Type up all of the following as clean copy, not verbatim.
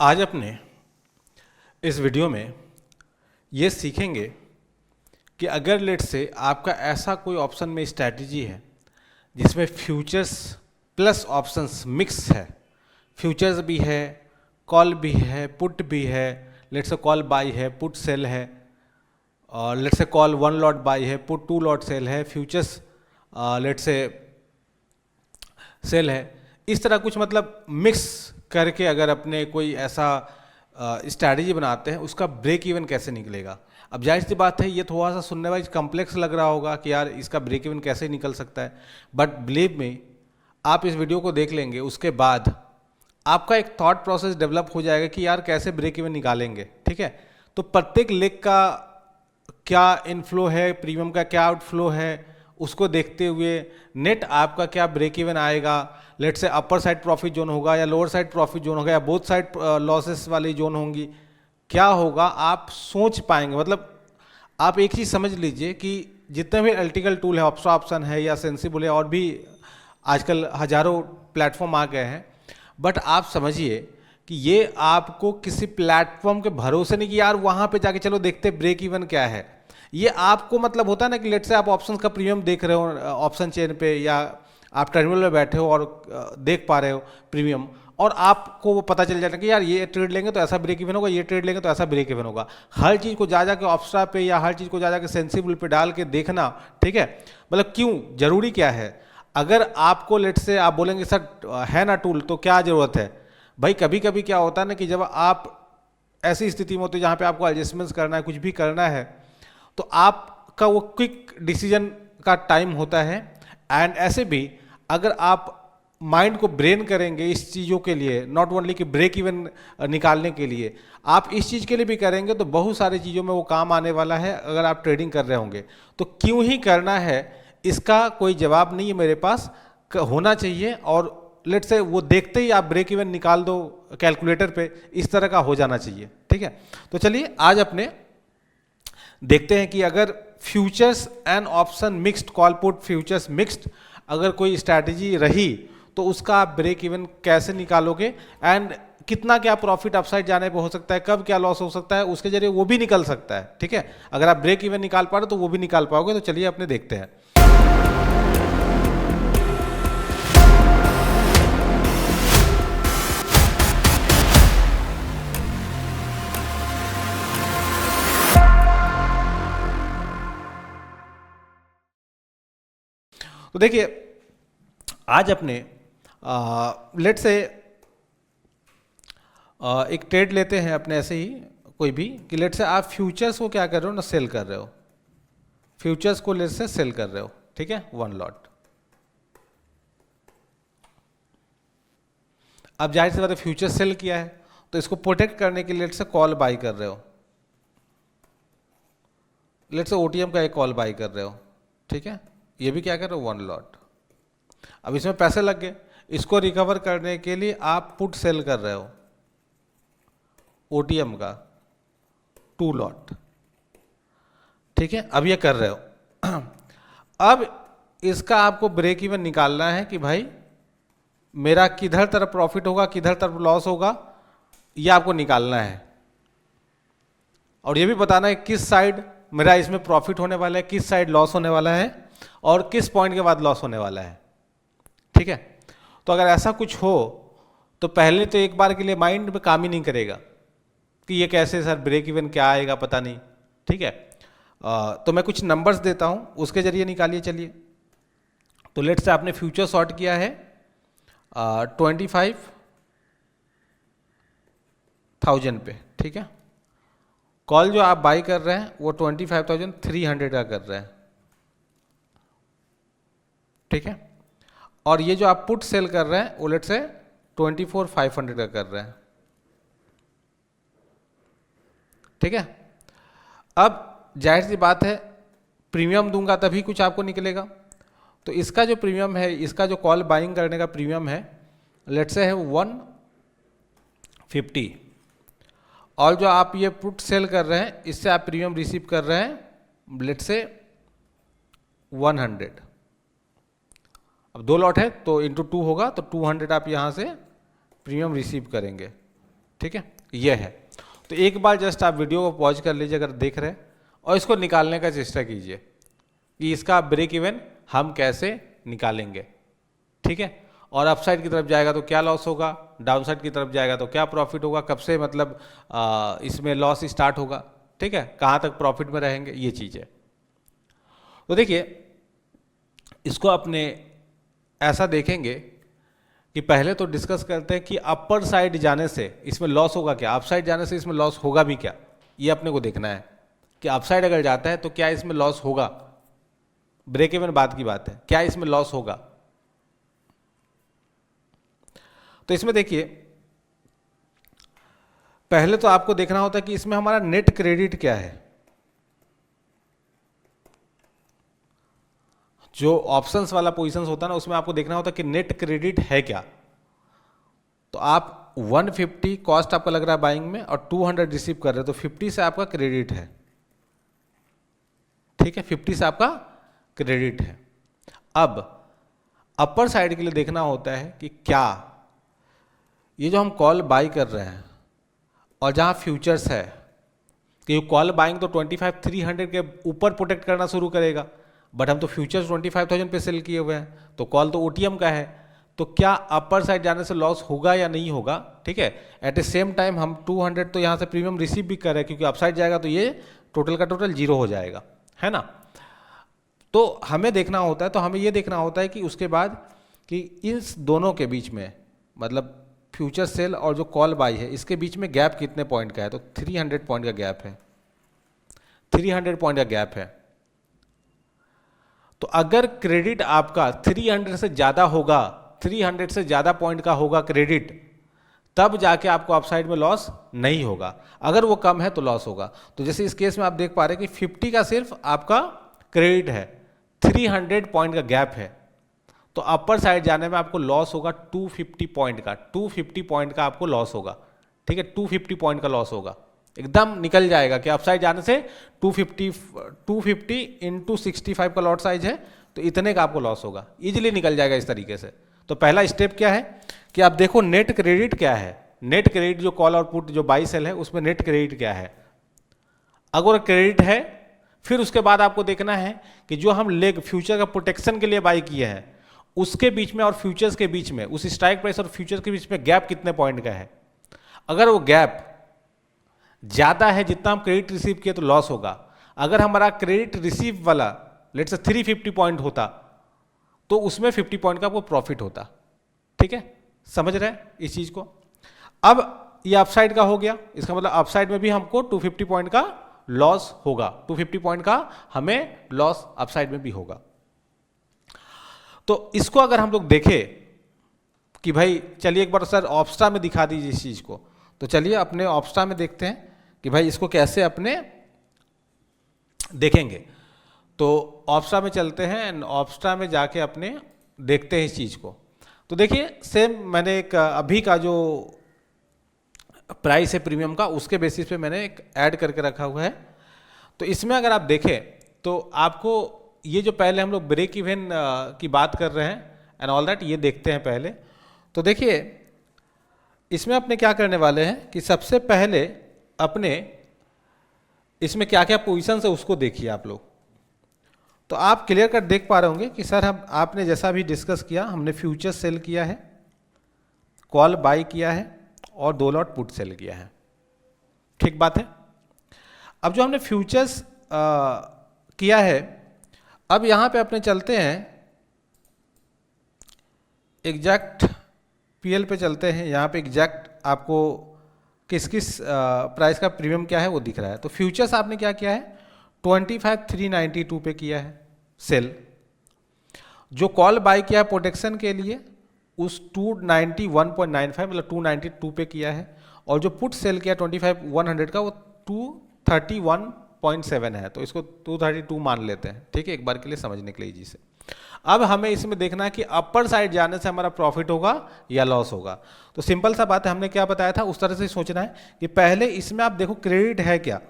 आज अपने इस वीडियो में ये सीखेंगे कि अगर लेट से आपका ऐसा कोई ऑप्शन में स्ट्रैटेजी है जिसमें फ्यूचर्स प्लस ऑप्शंस मिक्स है, फ्यूचर्स भी है, कॉल भी है, पुट भी है, लेट से कॉल बाई है, पुट सेल है, और लेट से कॉल वन लॉट बाई है, पुट टू लॉट सेल है, फ्यूचर्स लेट से सेल है। इस तरह कुछ मतलब मिक्स करके अगर अपने कोई ऐसा स्ट्रैटेजी बनाते हैं, उसका ब्रेक इवन कैसे निकलेगा। अब जाहिर सी बात है, ये थोड़ा सा सुनने वाइज कॉम्प्लेक्स लग रहा होगा कि यार इसका ब्रेक इवन कैसे निकल सकता है, बट बिलीव में आप इस वीडियो को देख लेंगे, उसके बाद आपका एक थॉट प्रोसेस डेवलप हो जाएगा कि यार कैसे ब्रेक इवन निकालेंगे। ठीक है, तो प्रत्येक लेग का क्या इनफ्लो है, प्रीमियम का क्या आउटफ्लो है, उसको देखते हुए नेट आपका क्या ब्रेक इवन आएगा, लेट से अपर साइड प्रॉफिट जोन होगा या लोअर साइड प्रॉफिट जोन होगा या बोथ साइड लॉसेस वाली जोन होंगी, क्या होगा आप सोच पाएंगे। मतलब आप एक चीज़ समझ लीजिए कि जितने भी एनालिटिकल टूल है, ऑप्शा ऑप्शन है या सेंसिबल है, और भी आजकल हज़ारों प्लेटफॉर्म आ गए हैं, बट आप समझिए कि ये आपको किसी प्लेटफॉर्म के भरोसे नहीं कि यार वहाँ पे जाके चलो देखते ब्रेक इवन क्या है। ये आपको मतलब होता है ना कि लेट से आप ऑप्शन का प्रीमियम देख रहे हो ऑप्शन चेन पे, या आप टर्मिनल में बैठे हो और देख पा रहे हो प्रीमियम, और आपको वो पता चल जाता है कि यार ये ट्रेड लेंगे तो ऐसा ब्रेक इवन होगा, ये ट्रेड लेंगे तो ऐसा ब्रेक इवन होगा। हर चीज़ को जा के ऑप्शा पे या हर चीज़ को जा के सेंसिबल पे डाल के देखना, ठीक है, मतलब क्यों जरूरी क्या है। अगर आपको लेट से आप बोलेंगे सर है ना टूल तो क्या ज़रूरत है, भाई कभी कभी क्या होता है ना कि जब आप ऐसी स्थिति में होते हैं जहाँ पे आपको एडजस्टमेंट्स करना है, कुछ भी करना है, तो आपका वो क्विक डिसीजन का टाइम होता है। एंड ऐसे भी अगर आप माइंड को ब्रेन करेंगे इस चीज़ों के लिए, नॉट ओनली कि ब्रेक इवन निकालने के लिए, आप इस चीज़ के लिए भी करेंगे तो बहुत सारी चीज़ों में वो काम आने वाला है। अगर आप ट्रेडिंग कर रहे होंगे तो क्यों ही करना है, इसका कोई जवाब नहीं है मेरे पास, होना चाहिए। और लेट से वो देखते ही आप ब्रेक इवन निकाल दो कैलकुलेटर पे, इस तरह का हो जाना चाहिए। ठीक है, तो चलिए आज अपने देखते हैं कि अगर futures and option mixed, call put futures mixed अगर कोई स्ट्रैटेजी रही तो उसका आप ब्रेक इवन कैसे निकालोगे, एंड कितना क्या प्रॉफिट अपसाइड जाने पे हो सकता है, कब क्या लॉस हो सकता है, उसके जरिए वो भी निकल सकता है। ठीक है, अगर आप ब्रेक इवन निकाल पा रहे हो तो वो भी निकाल पाओगे। तो चलिए अपने देखते हैं। तो देखिए आज अपने लेट से एक ट्रेड लेते हैं अपने ऐसे ही कोई भी, कि लेट से आप फ्यूचर्स को क्या कर रहे हो ना, सेल कर रहे हो, फ्यूचर्स को लेट से सेल कर रहे हो। ठीक है, वन लॉट। अब जाहिर सी बात है फ्यूचर सेल किया है तो इसको प्रोटेक्ट करने के लिए लेट से कॉल बाई कर रहे हो, लेट से ओटीएम का एक कॉल बाई कर रहे हो। ठीक है, ये भी क्या कर रहे हो, वन लॉट। अब इसमें पैसे लग गए, इसको रिकवर करने के लिए आप पुट सेल कर रहे हो ओटीएम का टू लॉट। ठीक है, अब ये कर रहे हो। अब इसका आपको ब्रेक इवन निकालना है कि भाई मेरा किधर तरफ प्रॉफिट होगा, किधर तरफ लॉस होगा, ये आपको निकालना है। और ये भी बताना है किस साइड मेरा इसमें प्रॉफिट होने वाला है, किस साइड लॉस होने वाला है, और किस पॉइंट के बाद लॉस होने वाला है। ठीक है, तो अगर ऐसा कुछ हो तो पहले तो एक बार के लिए माइंड में काम ही नहीं करेगा कि ये कैसे सर ब्रेक इवन क्या आएगा पता नहीं। ठीक है, तो मैं कुछ नंबर्स देता हूं, उसके जरिए निकालिए। चलिए, तो लेट से आपने फ्यूचर शॉर्ट किया है 25,000 पे। ठीक है, कॉल जो आप बाई कर रहे हैं वो 25,300 का कर रहे हैं। ठीक है, और ये जो आप पुट सेल कर रहे हैं वो लेट से 24,500 का कर रहे हैं। ठीक है, अब जाहिर सी बात है प्रीमियम दूंगा तभी कुछ आपको निकलेगा, तो इसका जो प्रीमियम है, इसका जो कॉल बाइंग करने का प्रीमियम है लेट से है 150, और जो आप ये पुट सेल कर रहे हैं इससे आप प्रीमियम रिसीव कर रहे हैं लेट से 100। अब 2 लॉट है तो इंटू 2 होगा, तो 200 आप यहाँ से प्रीमियम रिसीव करेंगे। ठीक है, ये है। तो एक बार जस्ट आप वीडियो को पॉज कर लीजिए अगर देख रहे हैं, और इसको निकालने का चेष्टा कीजिए कि इसका ब्रेक इवन हम कैसे निकालेंगे। ठीक है, और अपसाइड की तरफ जाएगा तो क्या लॉस होगा, डाउनसाइड की तरफ जाएगा तो क्या प्रॉफिट होगा, कब से मतलब इसमें लॉस स्टार्ट होगा, ठीक है, कहाँ तक प्रॉफिट में रहेंगे, ये चीज़ है। तो देखिए इसको अपने ऐसा देखेंगे कि पहले तो डिस्कस करते हैं कि अपर साइड जाने से इसमें लॉस होगा क्या, अपसाइड जाने से इसमें लॉस होगा भी क्या, ये अपने को देखना है कि अपसाइड अगर जाता है तो क्या इसमें लॉस होगा। ब्रेक इवन बाद की बात है, क्या इसमें लॉस होगा। तो इसमें देखिए पहले तो आपको देखना होता है कि इसमें हमारा नेट क्रेडिट क्या है। जो ऑप्शंस वाला पोजीशंस होता है ना, उसमें आपको देखना होता है कि नेट क्रेडिट है क्या। तो आप 150 कॉस्ट आपका लग रहा है बाइंग में और 200 रिसीव कर रहे हो, तो 50 से आपका क्रेडिट है। ठीक है, 50 से आपका क्रेडिट है। अब अपर साइड के लिए देखना होता है कि क्या ये जो हम कॉल बाई कर रहे हैं और जहां फ्यूचर्स है कि कॉल बाइंग तो 25,300 के ऊपर प्रोटेक्ट करना शुरू करेगा, बट हम तो फ्यूचर्स 25,000 पे सेल किए हुए हैं, तो कॉल तो ओटीएम का है, तो क्या अपर साइड जाने से लॉस होगा या नहीं होगा। ठीक है, एट द सेम टाइम हम 200 तो यहाँ से प्रीमियम रिसीव भी कर रहे हैं, क्योंकि अपसाइड जाएगा तो ये टोटल का टोटल जीरो हो जाएगा, है ना। तो हमें देखना होता है, तो हमें ये देखना होता है कि उसके बाद कि इस दोनों के बीच में मतलब फ्यूचर सेल और जो कॉल बाई है इसके बीच में गैप कितने पॉइंट का है, तो 300 पॉइंट का गैप है, 300 पॉइंट का गैप है। तो अगर क्रेडिट आपका 300 से ज़्यादा होगा, 300 से ज़्यादा पॉइंट का होगा क्रेडिट, तब जाके आपको अपसाइड में लॉस नहीं होगा। अगर वो कम है तो लॉस होगा। तो जैसे इस केस में आप देख पा रहे हैं कि 50 का सिर्फ आपका क्रेडिट है, 300 पॉइंट का गैप है, तो अपर साइड जाने में आपको लॉस होगा 250 पॉइंट का, 250 पॉइंट का आपको लॉस होगा। ठीक है, 250 पॉइंट का लॉस होगा, एकदम निकल जाएगा कि अपसाइड जाने से 250 इंटू 65 का लॉट साइज है, तो इतने का आपको लॉस होगा, इजीली निकल जाएगा इस तरीके से। तो पहला स्टेप क्या है कि आप देखो नेट क्रेडिट क्या है। नेट क्रेडिट जो कॉल और पुट जो बाई सेल है उसमें नेट क्रेडिट क्या है। अगर क्रेडिट है फिर उसके बाद आपको देखना है कि जो हम लेग फ्यूचर का प्रोटेक्शन के लिए बाई किए हैं उसके बीच में और फ्यूचर्स के बीच में, उस स्ट्राइक प्राइस और फ्यूचर्स के बीच में गैप कितने पॉइंट का है। अगर वो गैप ज़्यादा है जितना हम क्रेडिट रिसीव किए तो लॉस होगा। अगर हमारा क्रेडिट रिसीव वाला लेट्स से 350 पॉइंट होता तो उसमें 50 पॉइंट का आपको प्रॉफिट होता। ठीक है, समझ रहे हैं इस चीज़ को। अब ये अपसाइड का हो गया, इसका मतलब अपसाइड में भी हमको 250 पॉइंट का लॉस होगा, 250 पॉइंट का हमें लॉस अपसाइड में भी होगा। तो इसको अगर हम लोग देखें कि भाई चलिए एक बार सर ऑप्स्टा में दिखा दीजिए इस चीज़ को, तो चलिए अपने ऑप्स्टा में देखते हैं कि भाई इसको कैसे अपने देखेंगे। तो ऑप्स्टा में चलते हैं एंड ऑप्स्टा में जाके अपने देखते हैं इस चीज़ को। तो देखिए सेम मैंने एक अभी का जो प्राइस है प्रीमियम का उसके बेसिस पे मैंने एक ऐड करके रखा हुआ है। तो इसमें अगर आप देखें तो आपको ये जो पहले हम लोग ब्रेक इवन की बात कर रहे हैं एंड ऑल दैट, ये देखते हैं पहले। तो देखिए इसमें अपने क्या करने वाले हैं कि सबसे पहले अपने इसमें क्या क्या पोजीशन है उसको देखिए आप लोग। तो आप क्लियर कट देख पा रहे होंगे कि सर हम आपने जैसा भी डिस्कस किया, हमने फ्यूचर सेल किया है, कॉल बाई किया है और 2 लॉट पुट सेल किया है। ठीक बात है। अब जो हमने फ्यूचर्स किया है, अब यहाँ पे अपने चलते हैं एग्जैक्ट पीएल पे चलते हैं। यहाँ पे एग्जैक्ट आपको किस किस प्राइस का प्रीमियम क्या है वो दिख रहा है। तो फ्यूचर्स आपने क्या किया है 25,392 पे किया है सेल। जो कॉल बाय किया है प्रोटेक्शन के लिए उस 291.95 मतलब 292 पे किया है, और जो पुट सेल किया 25,100 का वो 231.7 है, तो इसको 232 मान लेते हैं। ठीक है, एक बार के लिए समझने के लिए इजी से। अब हमें इसमें देखना है कि अपर साइड जाने से हमारा प्रॉफिट होगा या लॉस होगा। तो सिंपल सा बात है, हमने क्या बताया था उस तरह से सोचना है कि पहले इसमें आप देखो क्रेडिट है क्या।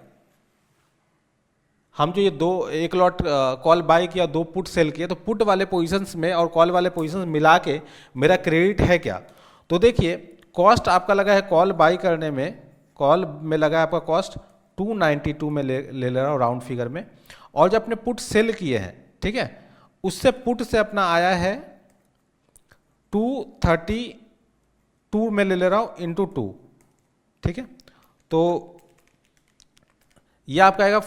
हम जो ये एक लॉट कॉल बाय किया, 2 पुट सेल किया, तो पुट वाले पोजीशंस में और कॉल वाले पोजीशंस मिला के मेरा क्रेडिट है क्या। तो देखिए कॉस्ट आपका लगा है कॉल बाई करने में, कॉल में लगा है आपका कॉस्ट 292 में ले रहा हूँ राउंड फिगर में, और जब अपने पुट सेल किए हैं, ठीक है, उससे पुट से अपना आया है 232 में ले रहा हूँ इंटू 2, ठीक है, तो यह आपका आएगा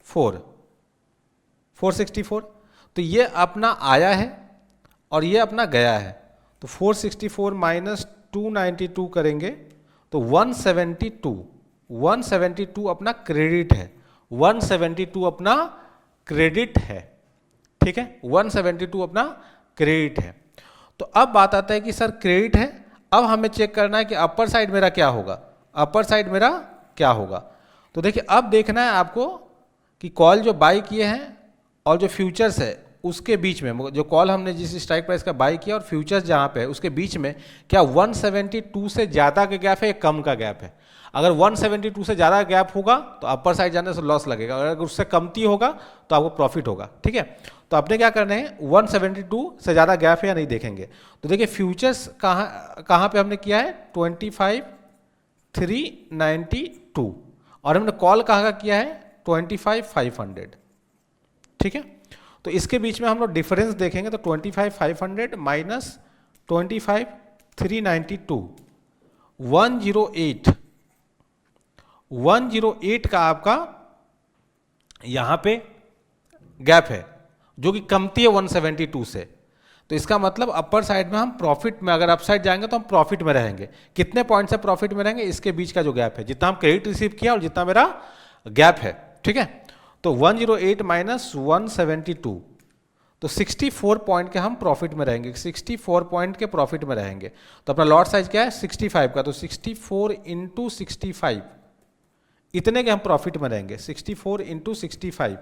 464, तो ये अपना आया है और ये अपना गया है, तो 464 माइनस 292 करेंगे तो 172 अपना क्रेडिट है, 172 अपना क्रेडिट है, ठीक है, 172 अपना क्रेडिट है। तो अब बात आता है कि सर क्रेडिट है, अब हमें चेक करना है कि अपर साइड मेरा क्या होगा, अपर साइड मेरा क्या होगा। तो देखिए अब देखना है आपको कि कॉल जो बाई किए हैं और जो फ्यूचर्स है उसके बीच में, जो कॉल हमने जिस स्ट्राइक प्राइस का बाई किया और फ्यूचर्स जहाँ पे है उसके बीच में क्या 172 से ज़्यादा का गैप है या कम का गैप है। अगर 172 से ज़्यादा गैप होगा तो अपर साइड जाने से लॉस लगेगा, अगर उससे कमती होगा तो आपको प्रॉफिट होगा, ठीक है। तो आपने क्या करना है, 172 से ज़्यादा गैप है या नहीं देखेंगे। तो देखिए फ्यूचर्स कहाँ पे हमने किया है 25,392 और हमने कॉल कहाँ का किया है 25,500, ठीक है। तो इसके बीच में हम लोग डिफरेंस देखेंगे तो 25,500 माइनस 25,392 108 का आपका यहां पे गैप है जो कि कमती है 172 से। तो इसका मतलब अपर साइड में हम प्रॉफिट में, अगर अप साइड जाएंगे तो हम प्रॉफिट में रहेंगे। कितने पॉइंट से प्रॉफिट में रहेंगे, इसके बीच का जो गैप है, जितना हम क्रेडिट रिसीव किया और जितना मेरा गैप है, ठीक है। तो 108 माइनस 172 तो 64 पॉइंट के हम प्रॉफिट में रहेंगे, 64 पॉइंट के प्रॉफिट में रहेंगे। तो अपना लॉट साइज क्या है 65 का, तो 64 इंटू 65 इतने के हम प्रॉफिट में रहेंगे। 64 इंटू 65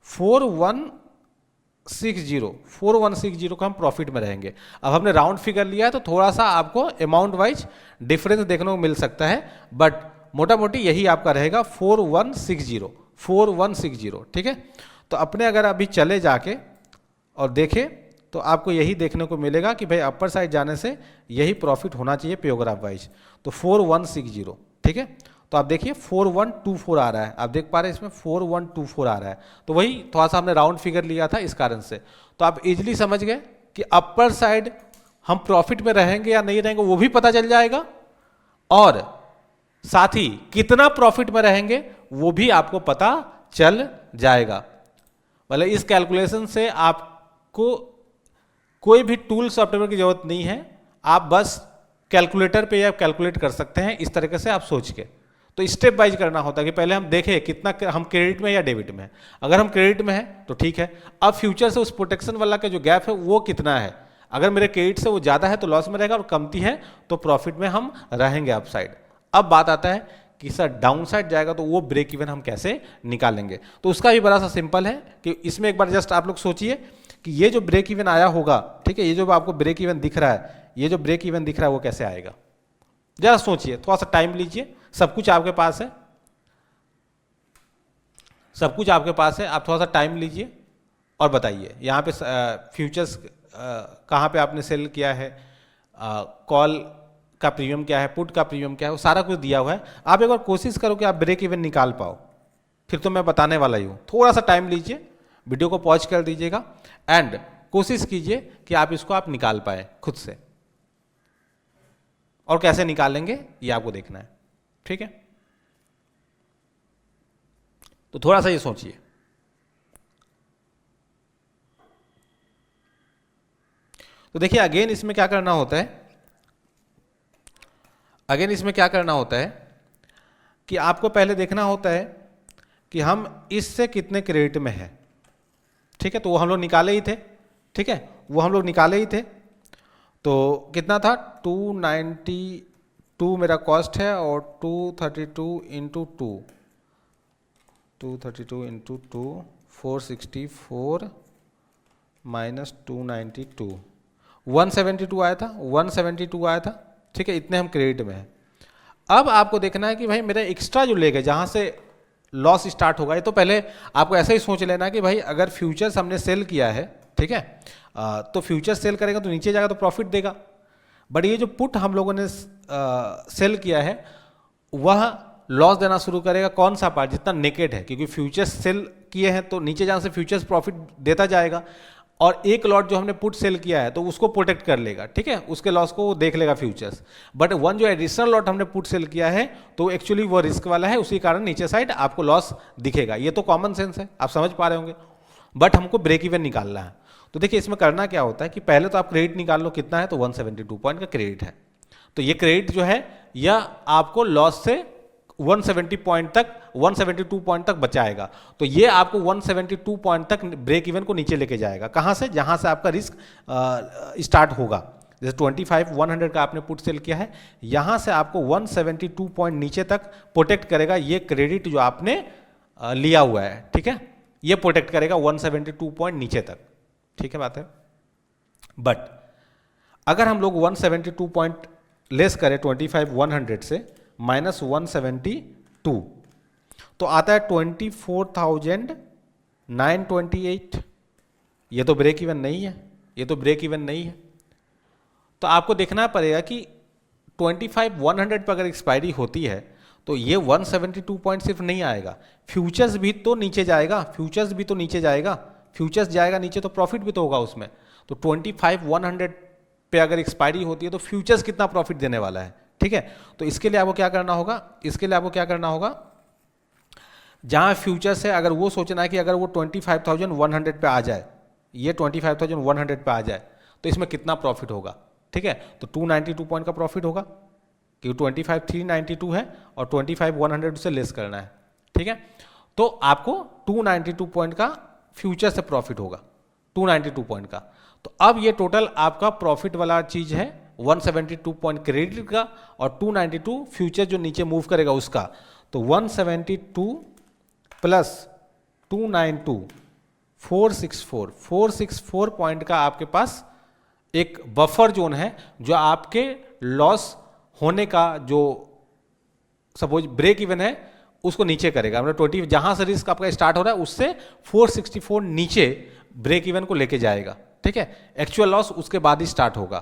4160 का हम प्रॉफिट में रहेंगे। अब हमने राउंड फिगर लिया है तो थोड़ा सा आपको अमाउंट वाइज डिफरेंस देखने को मिल सकता है, बट मोटा मोटी यही आपका रहेगा 4160, ठीक है। तो अपने अगर अभी चले जाके और देखें तो आपको यही देखने को मिलेगा कि भाई अपर साइड जाने से यही प्रॉफिट होना चाहिए पेयोग्राफ वाइज, तो 4160, ठीक है। तो आप देखिए 4124 आ रहा है, आप देख पा रहे हैं इसमें 4124 आ रहा है। तो वही थोड़ा सा हमने राउंड फिगर लिया था इस कारण से। तो आप इजीली समझ गए कि अपर साइड हम प्रॉफिट में रहेंगे या नहीं रहेंगे वो भी पता चल जाएगा, और साथ ही कितना प्रॉफिट में रहेंगे वो भी आपको पता चल जाएगा। मतलब इस कैलकुलेशन से आपको कोई भी टूल सॉफ्टवेयर की जरूरत नहीं है, आप बस कैलकुलेटर पे या कैलकुलेट कर सकते हैं इस तरीके से आप सोच के। तो स्टेप वाइज करना होता है कि पहले हम देखें कितना हम क्रेडिट में या डेबिट में है। अगर हम क्रेडिट में है तो ठीक है, अब फ्यूचर से उस प्रोटेक्शन वाला का जो गैप है वो कितना है। अगर मेरे क्रेडिट से वो ज़्यादा है तो लॉस में रहेगा, और कमती है तो प्रॉफिट में हम रहेंगे अप साइड। अब बात आता है कि सर डाउन साइड जाएगा तो वो ब्रेक इवन हम कैसे निकालेंगे। तो उसका भी बड़ा सा सिंपल है कि इसमें एक बार जस्ट आप लोग सोचिए कि ये जो ब्रेक इवन आया होगा, ठीक है, ये जो आपको ब्रेक इवन दिख रहा है, ये जो ब्रेक इवन दिख रहा है वो कैसे आएगा। जरा सोचिए, थोड़ा सा टाइम लीजिए, सब कुछ आपके पास है, सब कुछ आपके पास है, आप थोड़ा सा टाइम लीजिए और बताइए यहाँ पे फ्यूचर्स कहाँ पे आपने सेल किया है, कॉल का प्रीमियम क्या है, पुट का प्रीमियम क्या है, वो सारा कुछ दिया हुआ है। आप एक बार कोशिश करो कि आप ब्रेक इवन निकाल पाओ, फिर तो मैं बताने वाला ही हूँ। थोड़ा सा टाइम लीजिए, वीडियो को पॉज कर दीजिएगा एंड कोशिश कीजिए कि आप इसको आप निकाल पाए खुद से, और कैसे निकालेंगे ये आपको देखना है, ठीक है। तो थोड़ा सा ये सोचिए। तो देखिए अगेन इसमें क्या करना होता है, अगेन इसमें क्या करना होता है कि आपको पहले देखना होता है कि हम इससे कितने क्रेडिट में है, ठीक है। तो वो हम लोग निकाले ही थे, ठीक है, वो हम लोग निकाले ही थे। तो कितना था 292 मेरा कॉस्ट है, और 232 इंटू 2 464 माइनस 292 172 आया था, 172 आया था, ठीक है। इतने हम क्रेडिट में हैं। अब आपको देखना है कि भाई मेरा एक्स्ट्रा जो लेगा जहाँ से लॉस स्टार्ट होगा, ये तो पहले आपको ऐसा ही सोच लेना कि भाई अगर फ्यूचर्स हमने सेल किया है, ठीक है, तो फ्यूचर सेल करेगा तो नीचे जाएगा तो प्रॉफिट देगा। बट ये जो पुट हम लोगों ने सेल किया है वह लॉस देना शुरू करेगा। कौन सा पार्ट? जितना नेकेड है, क्योंकि फ्यूचर्स सेल किए हैं तो नीचे जाने से फ्यूचर्स प्रॉफिट देता जाएगा, और एक लॉट जो हमने पुट सेल किया है तो उसको प्रोटेक्ट कर लेगा, ठीक है, उसके लॉस को वो देख लेगा फ्यूचर्स। बट वन जो एडिशनल लॉट हमने पुट सेल किया है तो एक्चुअली वो रिस्क वाला है, उसी कारण नीचे साइड आपको लॉस दिखेगा। ये तो कॉमन सेंस है, आप समझ पा रहे होंगे। बट हमको ब्रेक इवन निकालना है, तो देखिए इसमें करना क्या होता है कि पहले तो आप क्रेडिट निकाल लो, कितना है, तो 172 पॉइंट का क्रेडिट है। तो ये क्रेडिट जो है यह आपको लॉस से 170 पॉइंट तक, 172 पॉइंट तक बचाएगा। तो ये आपको 172 पॉइंट तक ब्रेक इवन को नीचे लेके जाएगा। कहां से? जहां से आपका रिस्क स्टार्ट होगा। जैसे 25,100 का आपने पुट सेल किया है, यहां से आपको 172 पॉइंट नीचे तक प्रोटेक्ट करेगा ये क्रेडिट जो आपने लिया हुआ है, ठीक है, ये प्रोटेक्ट करेगा 172 पॉइंट नीचे तक, ठीक है बात है। बट अगर हम लोग 172 पॉइंट लेस करें 25,100 से माइनस 172, तो आता है 24,928। ये तो ब्रेक इवन नहीं है, ये तो ब्रेक इवन नहीं है। तो आपको देखना पड़ेगा कि 25,100 पर अगर एक्सपायरी होती है तो ये 172 पॉइंट सिर्फ नहीं आएगा, फ्यूचर्स भी तो नीचे जाएगा, फ्यूचर्स भी तो नीचे जाएगा, फ्यूचर्स जाएगा नीचे तो प्रॉफिट भी तो होगा उसमें। तो 25,100 पे अगर एक्सपायरी होती है तो फ्यूचर्स कितना प्रॉफिट देने वाला है, ठीक है। तो इसके लिए आपको क्या करना होगा, इसके लिए आपको क्या करना होगा, जहां फ्यूचर्स है अगर वो सोचना है कि अगर वो 25,100 पे आ जाए, ये 25,100 पे आ जाए तो इसमें कितना प्रॉफिट होगा, ठीक है। तो 292 पॉइंट का प्रॉफिट होगा, क्योंकि 25,392 है और 25,100 से लेस करना है, ठीक है। तो आपको 292 पॉइंट का फ्यूचर से प्रॉफिट होगा, 292 पॉइंट का। तो अब ये टोटल आपका प्रॉफिट वाला चीज है 172 पॉइंट क्रेडिट का और 292 फ्यूचर जो नीचे मूव करेगा उसका। तो 172 प्लस 292 464 पॉइंट का आपके पास एक बफर जोन है जो आपके लॉस होने का जो सपोज ब्रेक इवन है उसको नीचे करेगा। मतलब 20 जहां से रिस्क आपका स्टार्ट हो रहा है उससे 464 नीचे ब्रेक इवन को लेके जाएगा, ठीक है। एक्चुअल लॉस उसके बाद ही स्टार्ट होगा।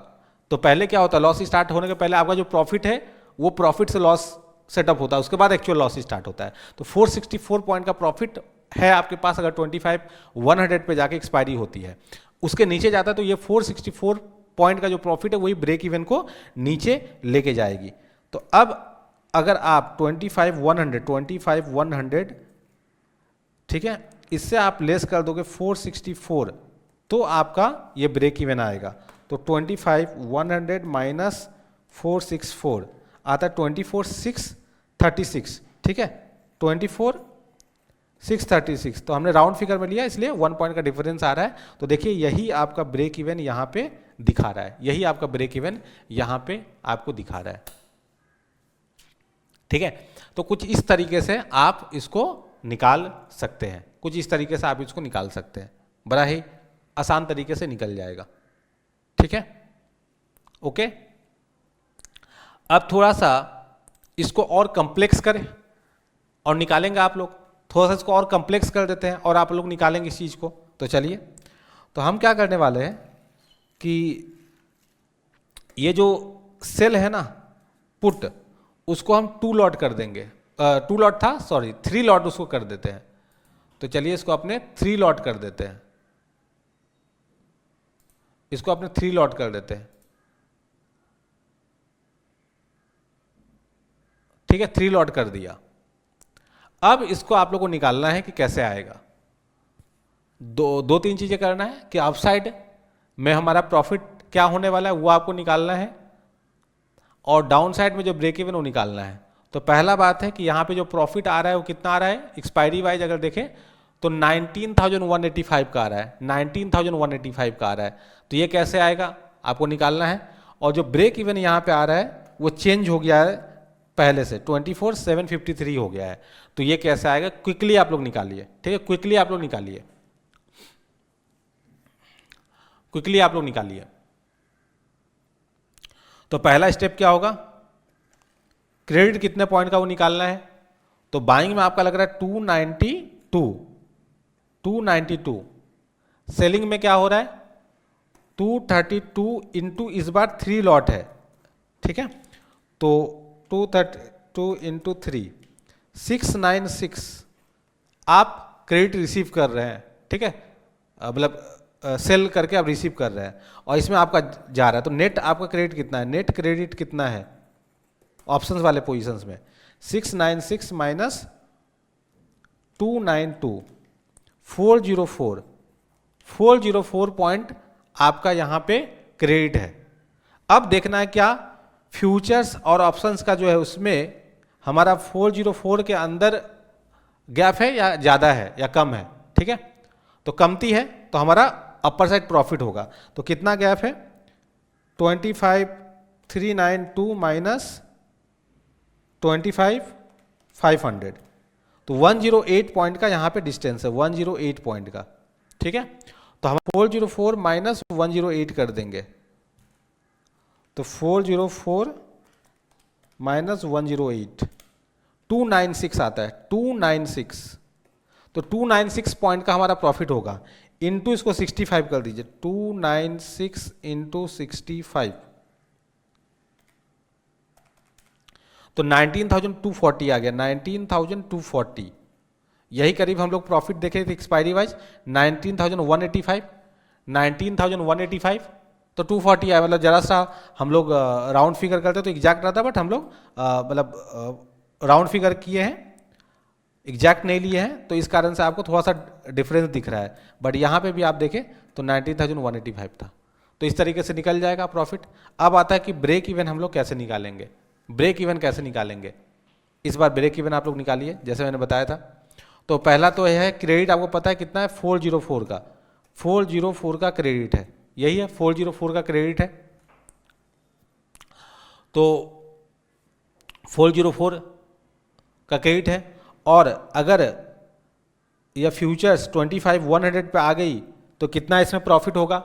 तो पहले क्या होता है, लॉस स्टार्ट होने के पहले आपका जो प्रॉफिट है वो प्रॉफिट से लॉस सेटअप होता है, उसके बाद एक्चुअल लॉस स्टार्ट होता है। तो 464 पॉइंट का प्रॉफिट है आपके पास अगर 25,100 पे जाके एक्सपायरी होती है, उसके नीचे जाता है तो ये 464 पॉइंट का जो प्रॉफिट है वही ब्रेक इवन को नीचे लेके जाएगी। तो अब अगर आप 25,100 ठीक है, इससे आप लेस कर दोगे 464 तो आपका ये ब्रेक इवन आएगा। तो 25,100 माइनस 464 आता है 24,636, ठीक है, 24,636। तो हमने राउंड फिगर में लिया इसलिए 1 पॉइंट का डिफरेंस आ रहा है। तो देखिए यही आपका ब्रेक इवन यहाँ पे दिखा रहा है, यही आपका ब्रेक इवन यहाँ पे आपको दिखा रहा है, ठीक है। तो कुछ इस तरीके से आप इसको निकाल सकते हैं, कुछ इस तरीके से आप इसको निकाल सकते हैं, बड़ा ही आसान तरीके से निकल जाएगा, ठीक है, ओके। अब थोड़ा सा इसको और कॉम्प्लेक्स करें और निकालेंगे आप लोग, थोड़ा सा इसको और कॉम्प्लेक्स कर देते हैं और आप लोग निकालेंगे इस चीज़ को। तो चलिए, तो हम क्या करने वाले हैं कि ये जो सेल है ना पुट, उसको हम 2 लॉट कर देंगे, 2 लॉट था सॉरी 3 लॉट उसको कर देते हैं। तो चलिए इसको अपने 3 लॉट कर देते हैं, इसको अपने 3 लॉट कर देते हैं, ठीक है, 3 लॉट कर दिया। अब इसको आप लोग को निकालना है कि कैसे आएगा। दो तीन चीजें करना है कि अपसाइड में हमारा प्रॉफिट क्या होने वाला है वो आपको निकालना है और डाउन साइड में जो ब्रेक इवन वो निकालना है। तो पहला बात है कि यहाँ पे जो प्रॉफिट आ रहा है वो कितना आ रहा है, एक्सपायरी वाइज अगर देखें तो 19,185 का आ रहा है, 19,185 का आ रहा है। तो ये कैसे आएगा आपको निकालना है। और जो ब्रेक इवन यहाँ पे आ रहा है वो चेंज हो गया है पहले से, 24,753 हो गया है। तो ये कैसे आएगा, क्विकली आप लोग निकालिए, ठीक है, क्विकली आप लोग निकालिए, क्विकली आप लोग निकालिए। तो पहला स्टेप क्या होगा, क्रेडिट कितने पॉइंट का वो निकालना है। तो बाइंग में आपका लग रहा है 292, सेलिंग में क्या हो रहा है 232 इंटू इस बार 3 लॉट है ठीक है। तो 232 इंटू 3 696 आप क्रेडिट रिसीव कर रहे हैं, ठीक है, मतलब सेल करके आप रिसीव कर रहे हैं और इसमें आपका जा रहा है, तो नेट आपका क्रेडिट कितना है, नेट क्रेडिट कितना है ऑप्शंस वाले पोजीशंस में 696 माइनस 292 404 पॉइंट आपका यहाँ पे क्रेडिट है। अब देखना है क्या फ्यूचर्स और ऑप्शंस का जो है उसमें हमारा 404 के अंदर गैप है या ज़्यादा है या कम है, ठीक है। तो कमती है तो हमारा अपर साइड प्रॉफिट होगा। तो कितना गैप है 25392 माइनस 25500, तो 108 पॉइंट का यहाँ पे डिस्टेंस है, 108 पॉइंट का, ठीक है। तो हम 404 माइनस 108 कर देंगे, तो 404 माइनस 108 296 आता है, 296। तो 296 पॉइंट का हमारा प्रॉफिट होगा, इंटू इसको 65 कर दीजिए, 296 इंटू 65, तो 19,240 आ गया, 19,240। यही करीब हम लोग प्रॉफिट देखे थे एक्सपायरी वाइज 19,185, तो 240 आया, मतलब जरा सा हम लोग राउंड फिगर करते तो एग्जैक्ट रहता, बट हम लोग मतलब राउंड फिगर किए हैं, एग्जैक्ट नहीं लिए हैं, तो इस कारण से आपको थोड़ा सा डिफरेंस दिख रहा है। बट यहाँ पे भी आप देखें तो 19,185 था, तो इस तरीके से निकल जाएगा प्रॉफिट। अब आता है कि ब्रेक इवन हम लोग कैसे निकालेंगे, ब्रेक इवन कैसे निकालेंगे। इस बार ब्रेक इवन आप लोग निकालिए जैसे मैंने बताया था। तो पहला तो यह है क्रेडिट, आपको पता है कितना है 404 का, 404 का क्रेडिट है, यही है 404 का क्रेडिट है। तो 404 का क्रेडिट है, और अगर यह फ्यूचर्स 25,100 पे आ गई तो कितना इसमें प्रॉफिट होगा,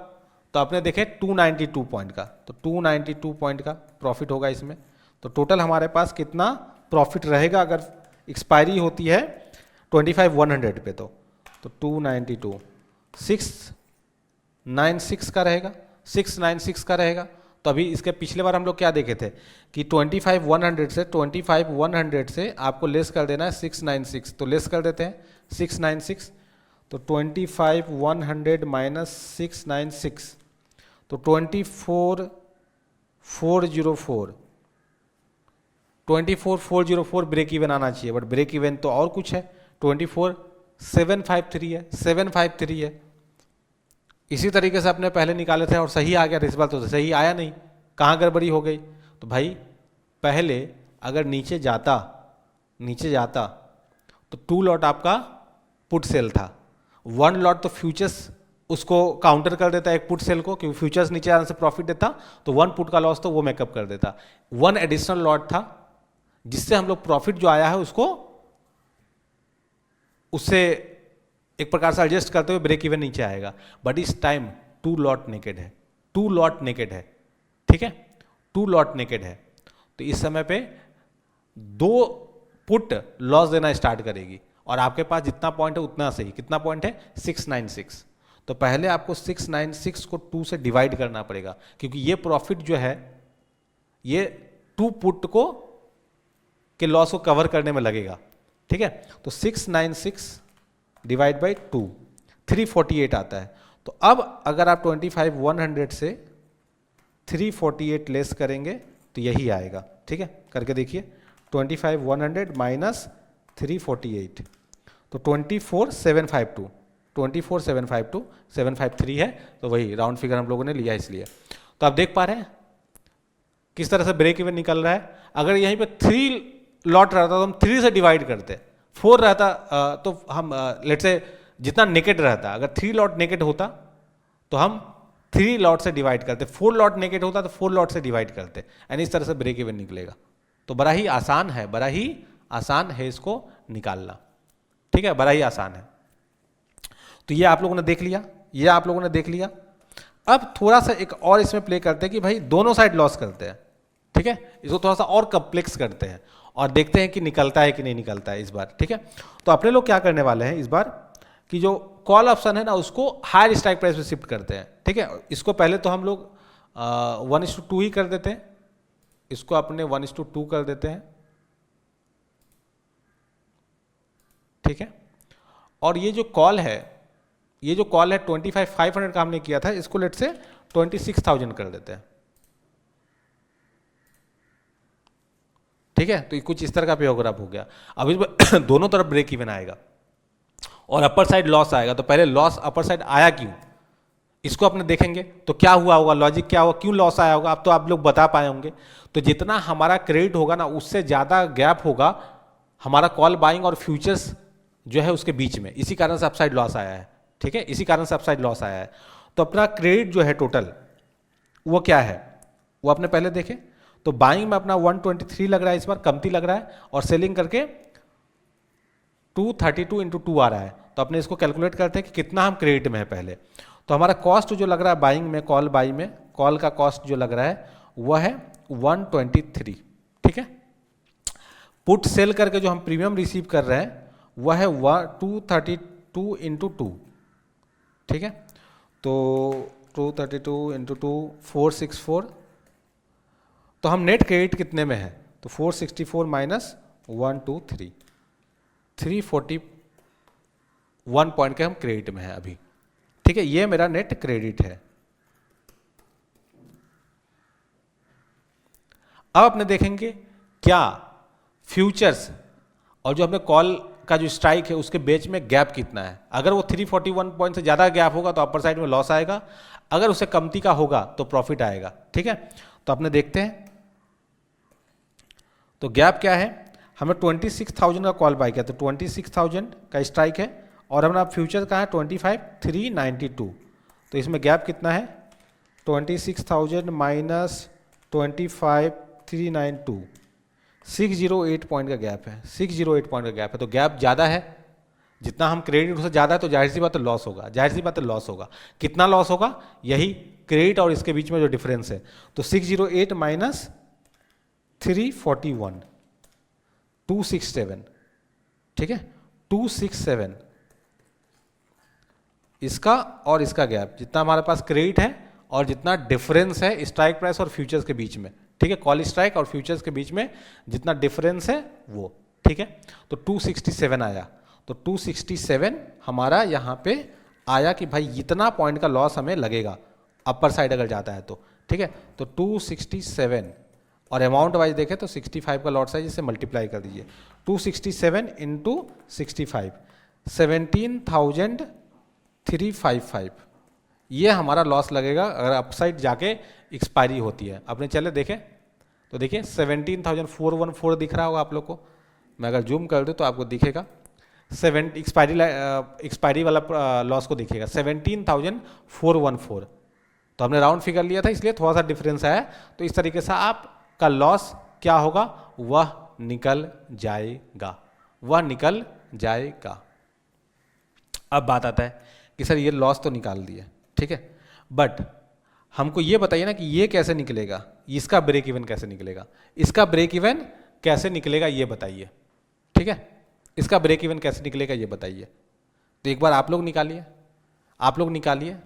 तो आपने देखे 292 पॉइंट का, तो 292 पॉइंट का प्रॉफिट होगा इसमें। तो टोटल हमारे पास कितना प्रॉफिट रहेगा अगर एक्सपायरी होती है 25,100 पे, तो 292 696 का रहेगा, 696 का रहेगा। तो अभी इसके पिछले बार हम लोग क्या देखे थे कि 25,100 से आपको लेस कर देना है 696, तो लेस कर देते हैं 696, तो 25,100 माइनस 696, तो 24,404 ब्रेक इवन आना चाहिए, बट ब्रेक इवन तो और कुछ है, 24,753 है, 753 है। इसी तरीके से अपने पहले निकाले थे और सही आ गया, इस बार तो सही आया नहीं, कहाँ गड़बड़ी हो गई। तो भाई पहले अगर नीचे जाता तो 2 लॉट आपका पुट सेल था, 1 लॉट तो फ्यूचर्स उसको काउंटर कर देता एक पुट सेल को, क्योंकि फ्यूचर्स नीचे आने से प्रॉफिट देता, तो 1 पुट का लॉस तो वो मेकअप कर देता। 1 एडिशनल लॉट था जिससे हम लोग प्रॉफिट जो आया है उससे एक प्रकार से एडजस्ट करते हुए ब्रेक इवन नीचे आएगा। बट इस टाइम 2 लॉट नेकेड है, 2 लॉट नेकेड है, ठीक है, 2 लॉट नेकेड है। तो इस समय पे 2 पुट लॉस देना स्टार्ट करेगी, और आपके पास जितना पॉइंट है उतना सही, कितना पॉइंट है 696। तो पहले आपको 696 को 2 से डिवाइड करना पड़ेगा, क्योंकि ये प्रॉफिट जो है ये 2 पुट के लॉस को कवर करने में लगेगा, ठीक है। तो 696 डिवाइड बाई 2 348 आता है। तो अब अगर आप 25,100 से 348 लेस करेंगे तो यही आएगा, ठीक है, करके देखिए 25,100 माइनस 348, तो 24,752 753 है, तो वही राउंड फिगर हम लोगों ने लिया इसलिए। तो आप देख पा रहे हैं किस तरह से ब्रेक इवन निकल रहा है। अगर यहीं पे 3 लॉट रहता तो हम 3 से डिवाइड करते, 4 रहता तो हम लेट्स से जितना नेकेड रहता, अगर 3 लॉट नेकेड होता तो हम 3 लॉट से डिवाइड करते, 4 लॉट नेकेड होता तो 4 लॉट से डिवाइड करते, एंड इस तरह से ब्रेक इवन निकलेगा। तो बड़ा ही आसान है इसको निकालना, ठीक है, बड़ा ही आसान है। तो ये आप लोगों ने देख लिया, अब थोड़ा सा एक और इसमें प्ले करते हैं कि भाई दोनों साइड लॉस करते हैं, ठीक है, इसको थोड़ा सा और कॉम्प्लेक्स करते हैं और देखते हैं कि निकलता है कि नहीं निकलता है इस बार, ठीक है। तो अपने लोग क्या करने वाले हैं इस बार कि जो कॉल ऑप्शन है ना उसको हायर स्ट्राइक प्राइस पे शिफ्ट करते हैं, ठीक है। इसको पहले तो हम लोग 1:2 ही कर देते हैं, इसको अपने 1:2 कर देते हैं, ठीक है। और ये जो कॉल है 25,500 का हमने किया था, इसको लेट से 26,000 कर देते हैं, ठीक है। तो ये कुछ इस तरह का पैराग्राफ हो गया। अब इसमें दोनों तरफ ब्रेक इवन आएगा और अपर साइड लॉस आएगा। तो पहले लॉस अपर साइड आया क्यों, इसको अपने देखेंगे तो क्या हुआ होगा, लॉजिक क्या होगा, क्यों लॉस आया होगा, अब तो आप लोग बता पाए होंगे। तो जितना हमारा क्रेडिट होगा ना, उससे ज़्यादा गैप होगा हमारा कॉल बाइंग और फ्यूचर्स जो है उसके बीच में, इसी कारण से अपसाइड लॉस आया है, ठीक है, इसी कारण से अपसाइड लॉस आया है। तो अपना क्रेडिट जो है टोटल वो क्या है, वो अपने पहले देखें। तो बाइंग में अपना 123 लग रहा है, इस बार कमती लग रहा है, और सेलिंग करके 232 × 2 आ रहा है। तो अपने इसको कैलकुलेट करते हैं कि कितना हम क्रेडिट में है पहले। तो हमारा कॉस्ट जो लग रहा है बाइंग में, कॉल बाई में, कॉल का कॉस्ट जो लग रहा है वह है 123, ठीक है। पुट सेल करके जो हम प्रीमियम रिसीव कर रहे हैं वह है 232 × 2, ठीक है। तो 232 × 2 464। तो हम नेट क्रेडिट कितने में है, तो 464 माइनस 123, 341 पॉइंट के हम क्रेडिट में है अभी, ठीक है। ये मेरा नेट क्रेडिट है। अब अपने देखेंगे क्या फ्यूचर्स और जो हमें कॉल का जो स्ट्राइक है उसके बीच में गैप कितना है। अगर वो 341 पॉइंट से ज़्यादा गैप होगा तो अपर साइड में लॉस आएगा, अगर उससे कमती का होगा तो प्रॉफिट आएगा, ठीक है। तो अपने देखते हैं तो गैप क्या है, हमें 26,000 का कॉल बाय किया तो 26,000 का स्ट्राइक है, और हमारा फ्यूचर का है 25,392। तो इसमें गैप कितना है, 26,000 माइनस 25,392, 608 पॉइंट का गैप है, 608 पॉइंट का गैप है। तो गैप ज़्यादा है, जितना हम क्रेडिट उससे ज़्यादा है, तो जाहिर सी बात है लॉस होगा, जाहिर सी बात है लॉस होगा। कितना लॉस होगा, यही क्रेडिट और इसके बीच में जो डिफरेंस है। तो 608 माइनस 341, 267, ठीक है, 267 इसका और इसका गैप, जितना हमारे पास क्रेडिट है और जितना डिफरेंस है स्ट्राइक प्राइस और फ्यूचर्स के बीच में, ठीक है, कॉल स्ट्राइक और फ्यूचर्स के बीच में जितना डिफरेंस है वो, ठीक है। तो 267 आया। तो 267 हमारा यहाँ पे आया कि भाई इतना पॉइंट का लॉस हमें लगेगा अपर साइड अगर जाता है तो, ठीक है। तो 267 और अमाउंट वाइज देखें तो 65 का लॉट साइज, इसे मल्टीप्लाई कर दीजिए, 267 × 65, 17,355, ये हमारा लॉस लगेगा अगर अपसाइड जाके एक्सपायरी होती है। अपने चले देखें तो देखिए 17,414 दिख रहा होगा आप लोग को, मैं अगर जूम कर दूँ तो आपको दिखेगा एक्सपायरी वाला लॉस को दिखेगा 17,414। तो हमने राउंड फिगर लिया था इसलिए थोड़ा सा डिफरेंस आया। तो इस तरीके से आपका लॉस क्या होगा, वह निकल जाएगा, वह निकल जाएगा। अब बात आता है कि सर ये लॉस तो निकाल दिया, ठीक है, बट हमको ये बताइए ना कि ये कैसे निकलेगा, इसका ब्रेक इवन कैसे निकलेगा, इसका ब्रेक इवन कैसे निकलेगा ये बताइए, ठीक है, इसका ब्रेक इवन कैसे निकलेगा ये बताइए। तो एक बार आप लोग निकालिए, आप लोग निकालिए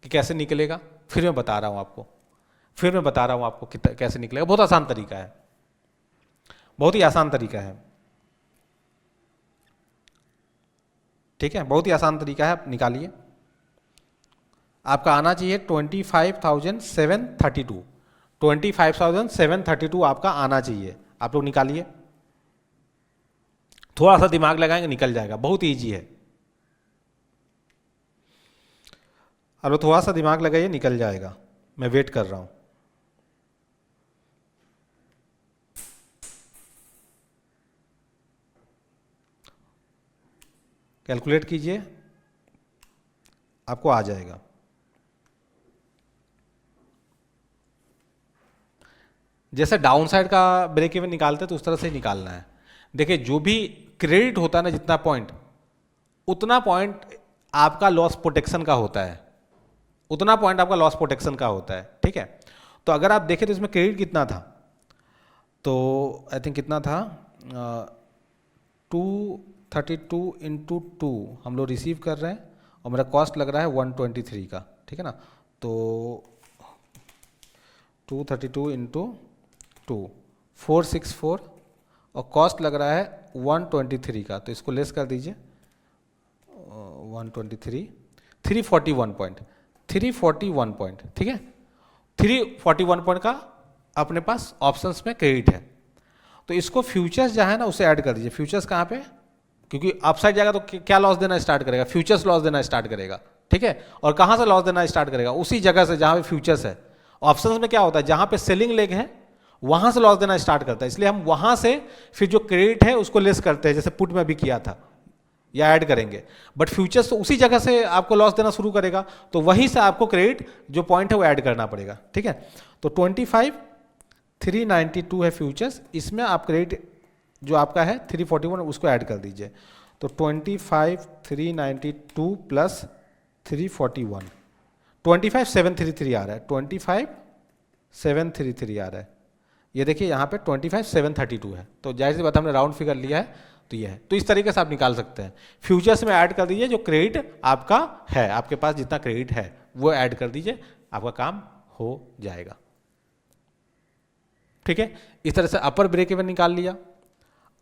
कि कैसे निकलेगा, फिर मैं बता रहा हूँ आपको, फिर मैं बता रहा हूँ आपको कैसे निकलेगा। बहुत आसान तरीका है, बहुत ही आसान तरीका है, ठीक है, बहुत ही आसान तरीका है। आप निकालिए, आपका आना चाहिए 25,732, 25,732 आपका आना चाहिए। आप लोग निकालिए, थोड़ा सा दिमाग लगाएंगे निकल जाएगा, बहुत ईजी है। अब थोड़ा सा दिमाग लगाइए निकल जाएगा, मैं वेट कर रहा हूं। कैलकुलेट कीजिए, आपको आ जाएगा। जैसे डाउन साइड का ब्रेक इवन निकालते हैं तो उस तरह से ही निकालना है। देखिए जो भी क्रेडिट होता है ना, जितना पॉइंट, उतना पॉइंट आपका लॉस प्रोटेक्शन का होता है, उतना पॉइंट आपका लॉस प्रोटेक्शन का होता है, ठीक है। तो अगर आप देखें तो इसमें क्रेडिट कितना था, तो आई थिंक कितना था 232 × 2 हम लोग रिसीव कर रहे हैं और मेरा कॉस्ट लग रहा है 123 का, ठीक है ना। तो 232 × 464 और कॉस्ट लग रहा है 123 का, तो इसको लेस कर दीजिए 123 341 पॉइंट, ठीक है। 341 पॉइंट का अपने पास ऑप्शंस में क्रेडिट है, तो इसको फ्यूचर्स जहाँ है ना उसे ऐड कर दीजिए। फ्यूचर्स कहाँ पे, क्योंकि अपसाइड जाएगा तो क्या लॉस देना स्टार्ट करेगा, फ्यूचर्स लॉस देना स्टार्ट करेगा, ठीक है। और कहाँ से लॉस देना स्टार्ट करेगा, उसी जगह से जहाँ पे फ्यूचर्स है। ऑप्शंस में क्या होता है, जहाँ पे सेलिंग लेग है वहाँ से लॉस देना स्टार्ट करता है, इसलिए हम वहाँ से फिर जो क्रेडिट है उसको लेस करते हैं, जैसे पुट में भी किया था, या ऐड करेंगे। बट फ्यूचर्स तो उसी जगह से आपको लॉस देना शुरू करेगा, तो वहीं से आपको क्रेडिट जो पॉइंट है वो ऐड करना पड़ेगा, ठीक है। तो 25,392 है फ्यूचर्स, इसमें आप क्रेडिट जो आपका है 341 उसको ऐड कर दीजिए। तो 25,392 प्लस 341 25,733 आ रहा है, 25,733 आ रहा है। ये देखिए यहाँ पे 25,732 है, तो जाहिर सी बात हमने राउंड फिगर लिया है तो ये है। तो इस तरीके से आप निकाल सकते हैं। फ्यूचर्स में ऐड कर दीजिए जो क्रेडिट आपका है, आपके पास जितना क्रेडिट है वो ऐड कर दीजिए, आपका काम हो जाएगा, ठीक है। इस तरह से अपर ब्रेक इवन निकाल लिया।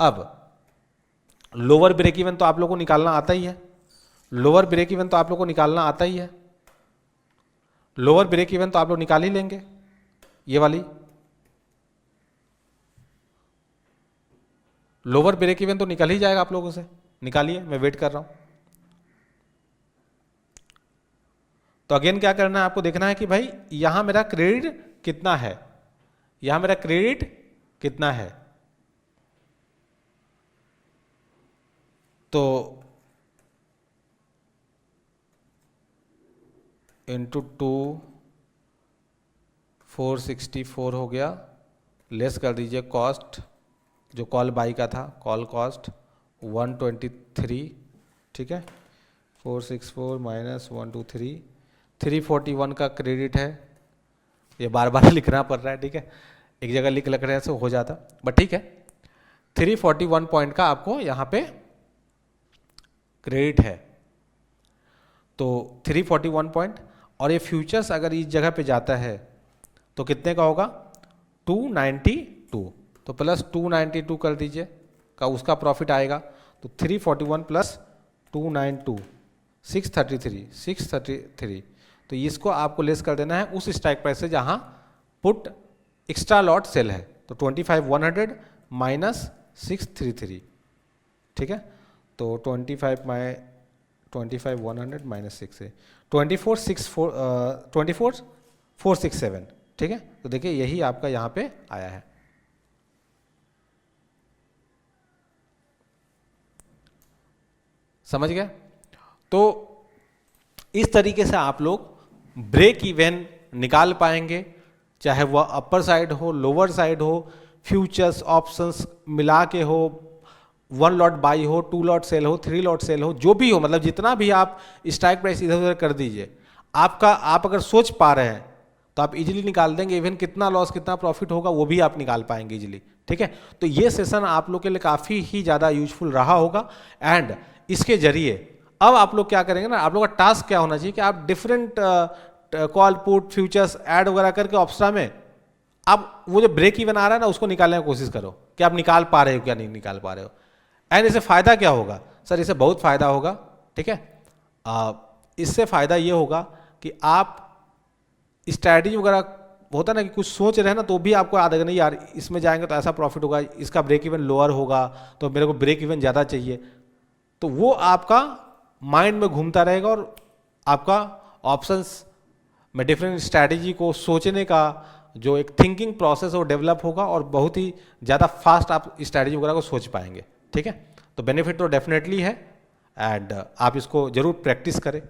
अब लोअर ब्रेक इवन तो आप लोगों को निकालना आता ही है, लोअर ब्रेक इवन तो आप लोगों को निकालना आता ही है। लोअर ब्रेक इवन तो आप लोग निकाल ही लेंगे, ये वाली लोअर ब्रेक इवन तो निकल ही जाएगा आप लोगों से, निकालिए, मैं वेट कर रहा हूं। तो अगेन क्या करना है आपको, देखना है कि भाई यहां मेरा क्रेडिट कितना है, यहां मेरा क्रेडिट कितना है। तो इंटू 2 464 हो गया, लेस कर दीजिए कॉस्ट जो कॉल बाई का था, कॉल कॉस्ट 123, ठीक है। 464 माइनस 123, 341 का क्रेडिट है, ये बार बार लिखना पड़ रहा है, ठीक है, एक जगह लिख रहे से हो जाता, बट ठीक है। 341 पॉइंट का आपको यहाँ पे क्रेडिट है, तो 341 पॉइंट, और ये फ्यूचर्स अगर इस जगह पे जाता है तो कितने का होगा, 292, तो प्लस 292 कर दीजिए का उसका प्रॉफिट आएगा। तो 341 प्लस 292 633, तो इसको आपको लेस कर देना है उस स्ट्राइक प्राइस से जहां पुट एक्स्ट्रा लॉट सेल है, तो 25,100 माइनस 633, ठीक है। तो 25,100 माइनस 6 है 24,467, ठीक है। तो देखिए यही आपका यहाँ पे आया है। समझ गए? तो इस तरीके से आप लोग ब्रेक इवन निकाल पाएंगे, चाहे वह अपर साइड हो, लोअर साइड हो, फ्यूचर्स ऑप्शंस मिला के हो, 1 लॉट बाई हो, 2 लॉट सेल हो, 3 लॉट सेल हो, जो भी हो, मतलब जितना भी आप स्ट्राइक प्राइस इधर उधर कर दीजिए, आप अगर सोच पा रहे हैं तो आप इजीली निकाल देंगे। इवन कितना लॉस कितना प्रॉफिट होगा वो भी आप निकाल पाएंगे इजीली, ठीक है। तो ये सेशन आप लोग के लिए काफ़ी ही ज़्यादा यूजफुल रहा होगा, एंड इसके जरिए अब आप लोग क्या करेंगे ना, आप लोग का टास्क क्या होना चाहिए कि आप different call put futures add वगैरह करके ऑप्शा में आप वो जो ब्रेक इवन आ रहा है ना उसको निकालने की कोशिश करो कि आप निकाल पा रहे हो क्या नहीं निकाल पा रहे हो। एंड इससे फ़ायदा क्या होगा सर, इससे बहुत फ़ायदा होगा, ठीक है। इससे फ़ायदा ये होगा कि आप स्ट्रैटेजी वगैरह होता ना कि कुछ सोच रहे हैं ना, तो भी आपको याद है नहीं यार इसमें जाएंगे तो ऐसा प्रॉफिट होगा, इसका ब्रेक इवन लोअर होगा तो मेरे को ब्रेक इवन ज़्यादा चाहिए, तो वो आपका माइंड में घूमता रहेगा और आपका ऑप्शंस में डिफरेंट स्ट्रैटेजी को सोचने का जो एक थिंकिंग प्रोसेस है वो डेवलप होगा और बहुत ही ज़्यादा फास्ट आप स्ट्रैटेजी वगैरह को सोच पाएंगे, ठीक है। तो बेनिफिट तो डेफिनेटली है, एंड आप इसको ज़रूर प्रैक्टिस करें।